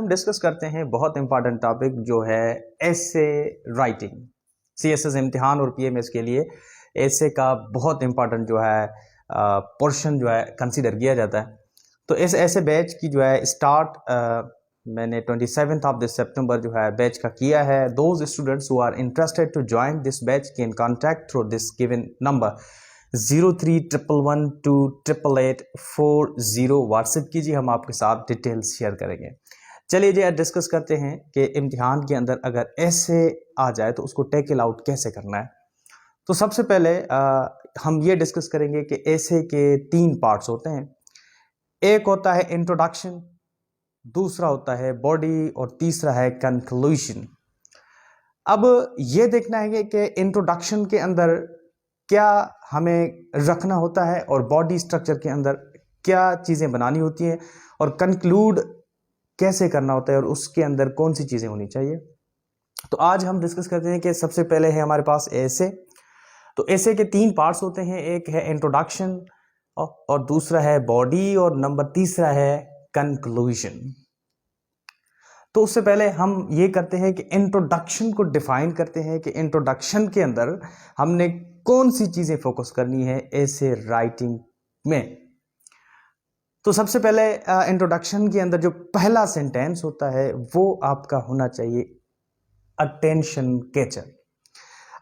हम डिस्कस करते हैं बहुत इंपॉर्टेंट टॉपिक जो है एसे राइटिंग। सीएसएस इम्तिहान और पीएमएस के लिए एसे का बहुत इंपॉर्टेंट जो है पोर्शन जो है कंसीडर किया जाता है। तो इस ऐसे बैच की जो है स्टार्ट मैंने 27th ऑफ दिस सितंबर जो है बैच का किया है। Those students who are interested to join this batch can contact through this given number 0311288840 WhatsApp कीजिए, हम आपके साथ डिटेल्स शेयर करेंगे। चलिए जी डिस्कस करते हैं कि इम्तिहान के अंदर अगर ऐसे आ जाए तो उसको टेकल आउट कैसे करना है। तो सबसे पहले हम ये डिस्कस करेंगे कि ऐसे के 3 पार्ट्स होते हैं। एक होता है इंट्रोडक्शन, दूसरा होता है बॉडी और तीसरा है कंक्लूजन। अब ये देखना है कि इंट्रोडक्शन के अंदर क्या हमें रखना होता है और बॉडी स्ट्रक्चर के अंदर क्या चीज़ें बनानी होती हैं और कंक्लूड कैसे करना होता है और उसके अंदर कौन सी चीज़ें होनी चाहिए। तो आज हम डिस्कस करते हैं कि सबसे पहले है हमारे पास ऐसे। तो ऐसे के 3 पार्ट्स होते हैं, एक है इंट्रोडक्शन और दूसरा है बॉडी और नंबर तीसरा है कंक्लूजन। तो उससे पहले हम ये करते हैं कि इंट्रोडक्शन को डिफाइन करते हैं कि इंट्रोडक्शन के अंदर हमने कौन सी चीजें फोकस करनी है ऐसे राइटिंग में। तो सबसे पहले इंट्रोडक्शन के अंदर जो पहला सेंटेंस होता है वो आपका होना चाहिए अटेंशन कैचर।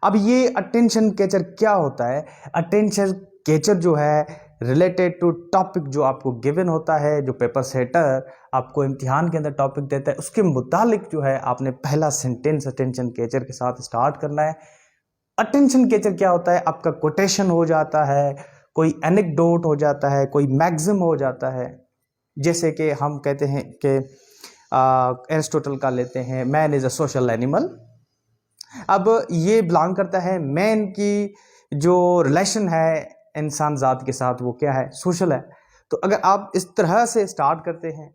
अब ये अटेंशन कैचर क्या होता है? अटेंशन कैचर जो है रिलेटेड टू टॉपिक जो आपको गिवन होता है, जो पेपर सेटर आपको इम्तिहान के अंदर टॉपिक देता है, उसके मुतालिक जो है आपने पहला सेंटेंस अटेंशन कैचर के साथ स्टार्ट करना है। अटेंशन कैचर क्या होता है? आपका कोटेशन हो जाता है, कोई एनेक्डोट हो जाता है, कोई मैक्सिम हो जाता है। जैसे कि हम कहते हैं कि एरिस्टोटल का लेते हैं, man is a social animal. अब ये बिलोंग करता है मैन की जो रिलेशन है इंसान ज़ात के साथ वो क्या है? सोशल है। तो अगर आप इस तरह से स्टार्ट करते हैं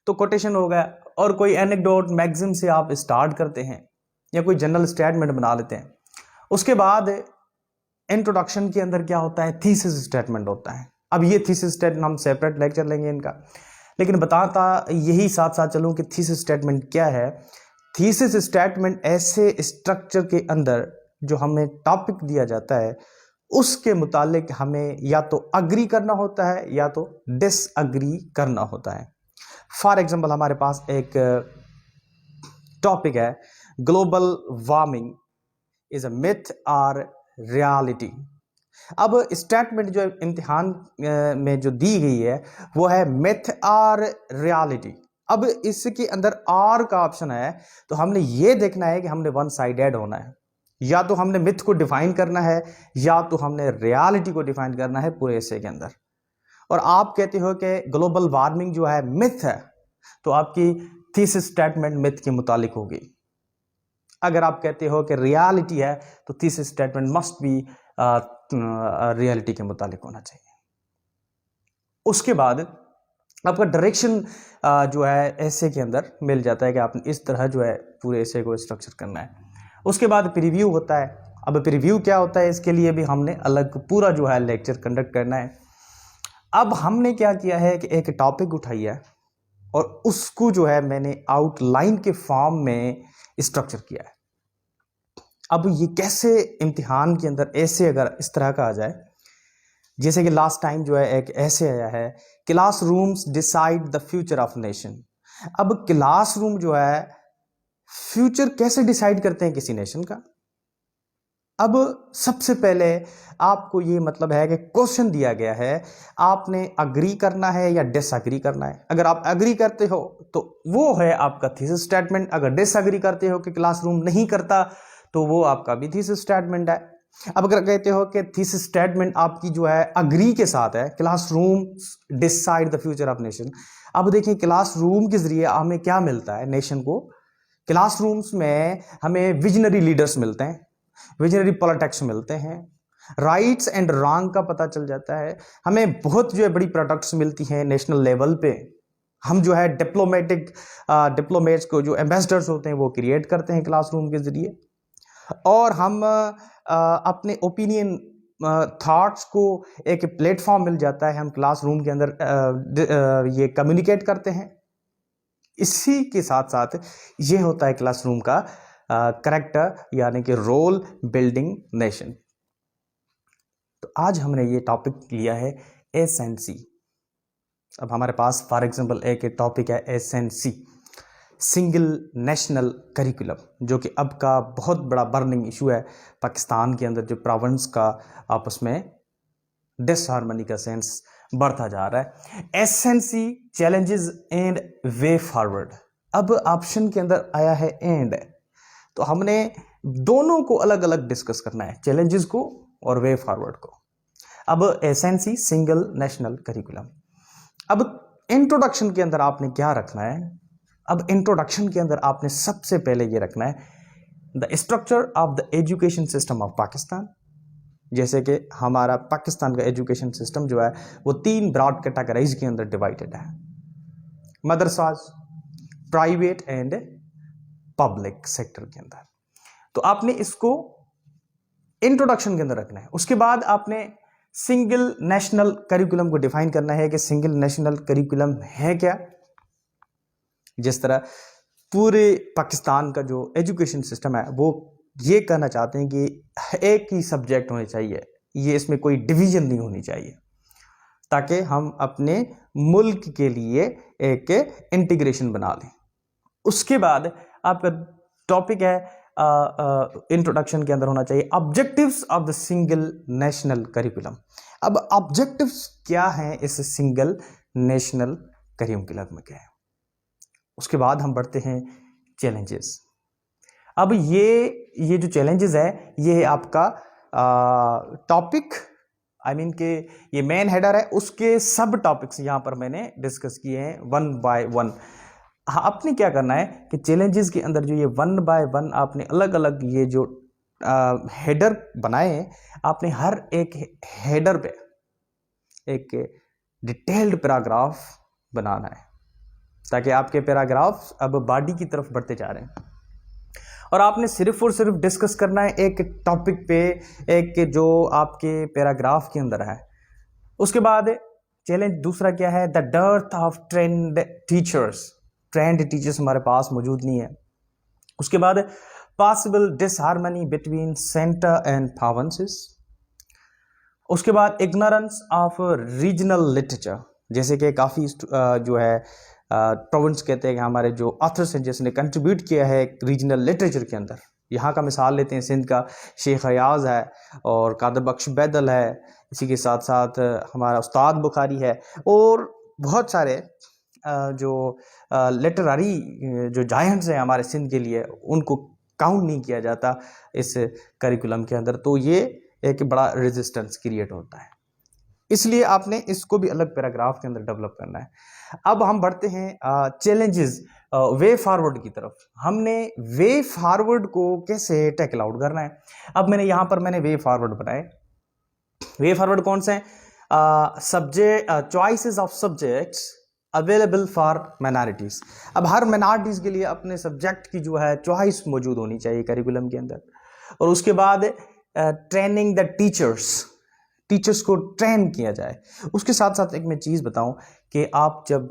तो कोटेशन हो गया, और कोई एनेक्डोट मैक्सिम से आप स्टार्ट करते हैं या कोई जनरल स्टेटमेंट बना लेते हैं। उसके बाद इंट्रोडक्शन के अंदर क्या होता है? थीसिस स्टेटमेंट होता है। अब ये थीसिस स्टेटमेंट हम सेपरेट लेक्चर लेंगे इनका, लेकिन बताता यही साथ साथ चलूं कि थीसिस स्टेटमेंट क्या है। थीसिस स्टेटमेंट ऐसे स्ट्रक्चर के अंदर जो हमें टॉपिक दिया जाता है उसके मुतालिक हमें या तो अग्री करना होता है या तो डिसअग्री करना होता है। फॉर एग्जाम्पल हमारे पास एक टॉपिक है, global warming is a myth और रियलिटी। अब स्टेटमेंट जो इम्तिहान में जो दी गई है वो है मिथ और रियलिटी। अब इसके अंदर आर का ऑप्शन है, तो हमने ये देखना है कि हमने वन साइडेड होना है, या तो हमने मिथ को डिफाइन करना है या तो हमने रियलिटी को डिफाइन करना है पूरे एसे के अंदर। और आप कहते हो कि ग्लोबल वार्मिंग जो है मिथ है, तो आपकी थीसिस स्टेटमेंट मिथ के मुतालिक होगी। अगर आप कहते हो कि रियलिटी है तो thesis statement must be reality के मुतालिक होना चाहिए। उसके बाद आपका डायरेक्शन जो है ऐसे के अंदर मिल जाता है कि आपने इस तरह जो है पूरे ऐसे को स्ट्रक्चर करना है। उसके बाद प्रीव्यू होता है। अब प्रीव्यू क्या होता है, इसके लिए भी हमने अलग पूरा जो है लेक्चर कंडक्ट करना है। अब हमने क्या किया है कि एक टॉपिक उठाई है और उसको जो है मैंने आउटलाइन के फॉर्म में स्ट्रक्चर किया है। अब ये कैसे इम्तिहान के अंदर ऐसे अगर इस तरह का आ जाए, जैसे कि लास्ट टाइम जो है एक ऐसे आया है, classrooms decide the future of nation. अब क्लासरूम जो है फ्यूचर कैसे डिसाइड करते हैं किसी नेशन का? अब सबसे पहले आपको ये मतलब है कि क्वेश्चन दिया गया है, आपने अग्री करना है या डिसअग्री करना है। अगर आप अग्री करते हो तो वो है आपका थीसिस स्टेटमेंट, अगर डिसअग्री करते हो कि क्लासरूम नहीं करता तो वो आपका भी थीसिस स्टेटमेंट है। अब अगर कहते हो कि थीसिस स्टेटमेंट आपकी जो है अग्री के साथ है, classroom decide the future of nation. अब देखिए क्लासरूम के जरिए हमें क्या मिलता है नेशन को? क्लासरूम्स में हमें विजनरी लीडर्स मिलते हैं, विजनरी पॉलिटिक्स मिलते हैं, राइट्स एंड रॉन्ग का पता चल जाता है, हमें बहुत जो है बड़ी प्रोडक्ट्स मिलती हैं नेशनल लेवल पे। हम जो है डिप्लोमेट्स को जो एम्बेसडर्स होते हैं वो क्रिएट करते हैं क्लासरूम के जरिए, और हम अपने ओपिनियन थॉट्स को एक प्लेटफॉर्म मिल जाता है, हम क्लासरूम के अंदर ये कम्युनिकेट करते हैं। इसी के साथ साथ ये होता है क्लासरूम का करेक्टर, यानी कि रोल बिल्डिंग नेशन। तो आज हमने ये टॉपिक लिया है एसएनसी। अब हमारे पास फॉर एग्जांपल एक टॉपिक है एसएनसी, सिंगल नेशनल करिकुलम, जो कि अब का बहुत बड़ा बर्निंग इशू है पाकिस्तान के अंदर, जो प्रोविंस का आपस में डिसहार्मनी का सेंस बढ़ता जा रहा है। SNC challenges and way forward. अब ऑप्शन के अंदर आया है एंड, तो हमने दोनों को अलग अलग डिस्कस करना है, चैलेंजेस को और वे फॉरवर्ड को। अब एसएनसी सिंगल नेशनल करिकुलम। अब इंट्रोडक्शन के अंदर आपने क्या रखना है? अब इंट्रोडक्शन के अंदर आपने सबसे पहले ये रखना है the structure of the education system of Pakistan. जैसे कि हमारा पाकिस्तान का एजुकेशन सिस्टम जो है वो 3 ब्रॉड कैटेगरीज के अंदर डिवाइडेड है, मदरसाज, प्राइवेट एंड पब्लिक सेक्टर के अंदर। तो आपने इसको इंट्रोडक्शन के अंदर रखना है। उसके बाद आपने सिंगल नेशनल करिकुलम को डिफाइन करना है कि सिंगल नेशनल करिकुलम है क्या। जिस तरह पूरे पाकिस्तान का जो एजुकेशन सिस्टम है वो ये कहना चाहते हैं कि एक ही सब्जेक्ट होने चाहिए, ये इसमें कोई डिवीजन नहीं होनी चाहिए, ताकि हम अपने मुल्क के लिए एक इंटीग्रेशन बना लें। उसके बाद आपका टॉपिक है इंट्रोडक्शन के अंदर होना चाहिए objectives of the single national curriculum. अब ऑब्जेक्टिव्स क्या हैं इस सिंगल नेशनल करिकुलम में क्या है। उसके बाद हम बढ़ते हैं चैलेंजेस। अब ये जो चैलेंजेस है ये है आपका टॉपिक, आई मीन के ये मेन हेडर है, उसके सब टॉपिक्स यहाँ पर मैंने डिस्कस किए हैं 1 by 1। हाँ, आपने क्या करना है कि चैलेंजेस के अंदर जो ये 1 by 1 आपने अलग अलग ये जो हेडर बनाए हैं, आपने हर एक हेडर पे एक डिटेल्ड पैराग्राफ बनाना है, ताकि आपके पैराग्राफ अब बॉडी की तरफ बढ़ते जा रहे हैं। और आपने सिर्फ और सिर्फ डिस्कस करना है एक टॉपिक पे, एक जो आपके पैराग्राफ के अंदर है। उसके बाद चैलेंज दूसरा क्या है, the dearth of trend teachers. Trend teachers हमारे पास मौजूद नहीं है। उसके बाद possible disharmony between centre and provinces. उसके बाद इग्नोरेंस ऑफ रीजनल लिटरेचर, जैसे कि काफ़ी जो है प्रोविंस कहते हैं कि हमारे जो ऑथर्स हैं जिसने कंट्रीब्यूट किया है रीजनल लिटरेचर के अंदर। यहाँ का मिसाल लेते हैं, सिंध का शेख अयाज है और कादर बख्श बैदल है, इसी के साथ साथ हमारा उस्ताद बुखारी है, और बहुत सारे जो लिटरेरी जो जायंट्स हैं हमारे सिंध के लिए, उनको काउंट नहीं किया जाता इस करिकुलम के अंदर। तो ये एक बड़ा रेजिस्टेंस क्रिएट होता है, इसलिए आपने इसको भी अलग पैराग्राफ के अंदर डेवलप करना है। अब हम बढ़ते हैं चैलेंजेस वे फॉरवर्ड की तरफ। हमने वे फॉरवर्ड को कैसे टैकल आउट करना है। अब मैंने वे फॉरवर्ड बनाए। वे फॉरवर्ड कौन से हैं? Subject choices of subjects available for minorities. अब हर माइनॉरिटीज के लिए अपने सब्जेक्ट की जो है चॉइस मौजूद होनी चाहिए करिकुलम के अंदर। और उसके बाद ट्रेनिंग द टीचर्स को ट्रेन किया जाए। उसके साथ साथ एक मैं चीज़ बताऊं कि आप जब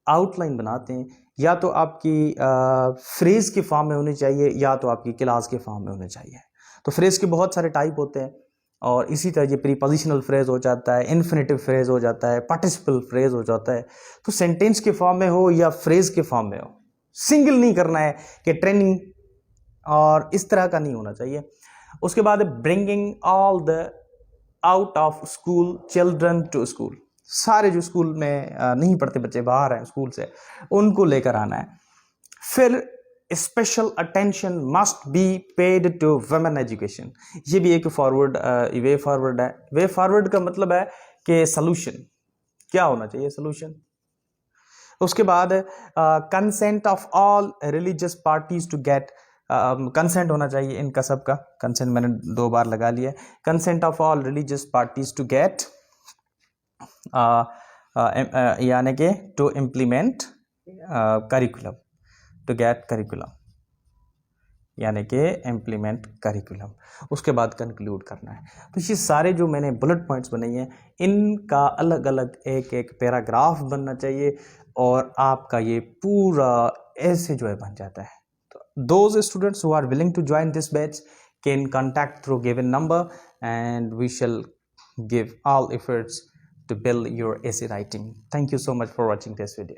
आउटलाइन बनाते हैं, या तो आपकी फ्रेज के फॉर्म में होनी चाहिए या तो आपकी क्लास के फॉर्म में होने चाहिए। तो फ्रेज के बहुत सारे टाइप होते हैं, और इसी तरह ये प्रीपोजिशनल फ्रेज हो जाता है, इन्फिनेटिव फ्रेज हो जाता है, पार्टिसिपल फ्रेज हो जाता है। तो सेंटेंस के फॉर्म में हो या फ्रेज के फॉर्म में हो, सिंगल नहीं करना है कि ट्रेनिंग और इस तरह का नहीं होना चाहिए। उसके बाद bringing all the out of school children to school. सारे जो स्कूल में नहीं पढ़ते बच्चे बाहर हैं स्कूल से, उनको लेकर आना है। फिर special attention must be paid to women education. ये भी एक फॉरवर्ड वे फॉरवर्ड है। वे फॉरवर्ड का मतलब है कि सलूशन क्या होना चाहिए, सलूशन। उसके बाद consent of all religious parties to get, consent होना चाहिए इनका सबका। कंसेंट मैंने 2 बार लगा लिया। Consent of all religious parties to get, यानी कि to implement curriculum, to get curriculum, यानी कि इम्प्लीमेंट करिकुलम। उसके बाद कंक्लूड करना है। तो ये सारे जो मैंने बुलेट पॉइंट्स बनाई हैं, इनका अलग अलग एक एक पैराग्राफ बनना चाहिए, और आपका ये पूरा ऐसे जो है बन जाता है। तो those students who are willing to join this batch can contact through given number and we shall give all efforts to build your essay writing. Thank you so much for watching this video.